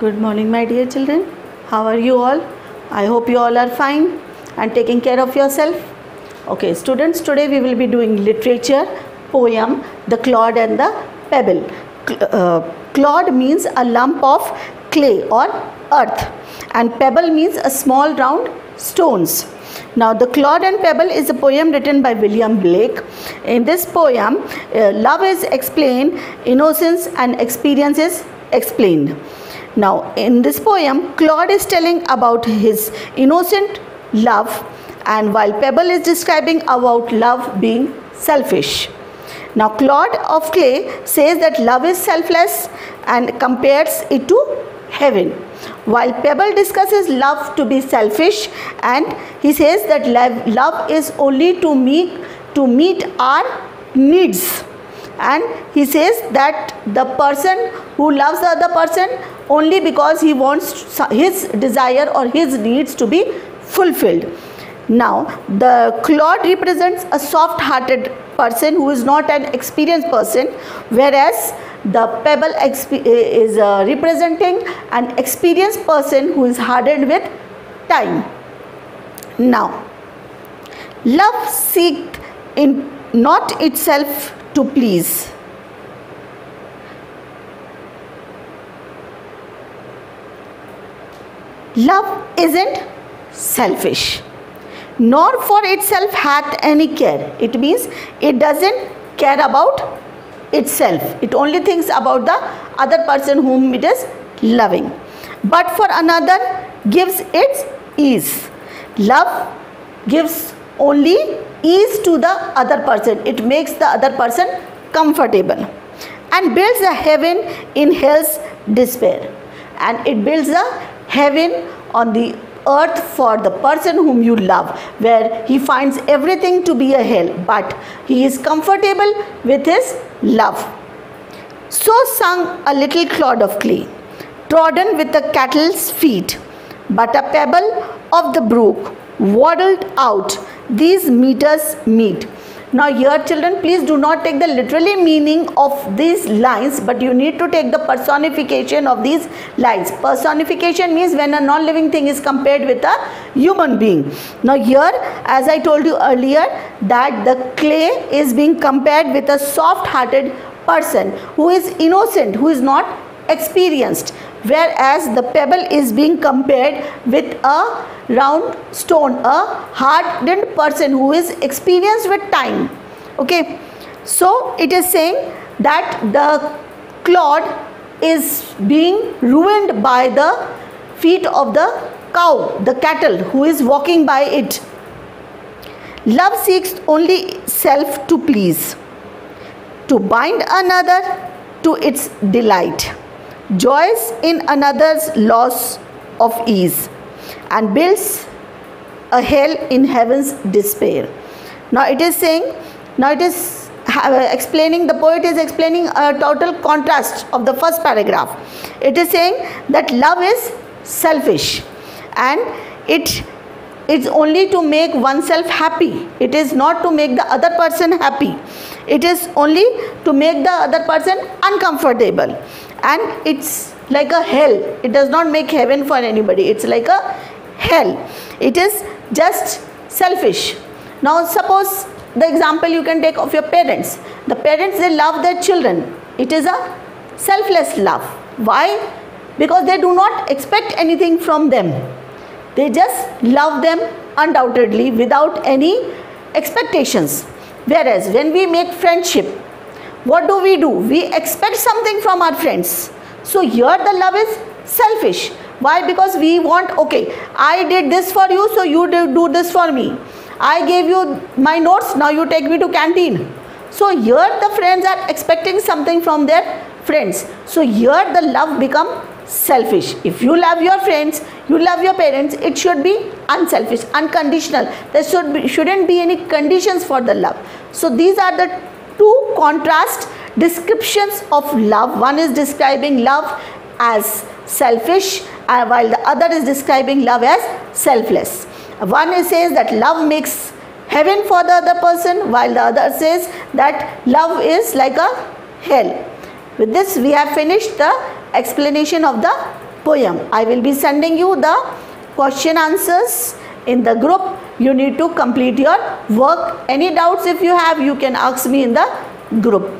Good morning, my dear children. How are you all? I hope you all are fine and taking care of yourself. Okay, students, today we will be doing literature, poem, The Clod and the Pebble. Clod means a lump of clay or earth, and pebble means a small round stones. Now, The Clod and Pebble is a poem written by William Blake. In this poem, love is explained, innocence and experience is explained. Now, in this poem, Clod is telling about his innocent love, and while Pebble is describing about love being selfish. Now, Clod of clay says that love is selfless and compares it to heaven, while Pebble discusses love to be selfish, and he says that love is only to meet our needs. And he says that the person who loves the other person only because he wants his desire or his needs to be fulfilled. Now, the clod represents a soft-hearted person who is not an experienced person, whereas the pebble is representing an experienced person who is hardened with time. Now, love seeks in not itself to please. Love isn't selfish, nor for itself hath any care. It means it doesn't care about itself. It only thinks about the other person whom it is loving. But for another gives its ease. Love gives only ease to the other person. It makes the other person comfortable and builds a heaven in hell's despair. And it builds a heaven on the earth for the person whom you love, where he finds everything to be a hell, but he is comfortable with his love. So sung a little clod of clay, trodden with the cattle's feet, but a pebble of the brook waddled out, these meters meet. Now here, children, please do not take the literally meaning of these lines, but you need to take the personification of these lines. Personification means when a non-living thing is compared with a human being. Now here, as I told you earlier, that the clay is being compared with a soft-hearted person who is innocent, who is not experienced, whereas the pebble is being compared with a round stone, a hardened person who is experienced with time. Okay, so it is saying that the clod is being ruined by the feet of the cow, the cattle who is walking by it. Love seeks only self to please, to bind another to its delight, joys in another's loss of ease, and builds a hell in heaven's despair. Now it is saying, now it is explaining, the poet is explaining a total contrast of the first paragraph. It is saying that love is selfish and it is only to make oneself happy. It is not to make the other person happy. It is only to make the other person uncomfortable. And it's like a hell. It does not make heaven for anybody. It's like a hell. It is just selfish. Now suppose the example you can take of your parents. The parents, they love their children. It is a selfless love. Why? Because they do not expect anything from them. They just love them undoubtedly without any expectations. Whereas when we make friendship, what do? We expect something from our friends. So here the love is selfish. Why? Because we want, okay, I did this for you, so you do this for me. I gave you my notes, now you take me to canteen. So here the friends are expecting something from their friends. So here the love become selfish. If you love your friends, you love your parents, it should be unselfish, unconditional. There shouldn't be any conditions for the love. So these are the two contrast descriptions of love. One is describing love as selfish, while the other is describing love as selfless. One says that love makes heaven for the other person, while the other says that love is like a hell. With this, we have finished the explanation of the poem. I will be sending you the question answers in the group. You need to complete your work. Any doubts if you have, you can ask me in the group.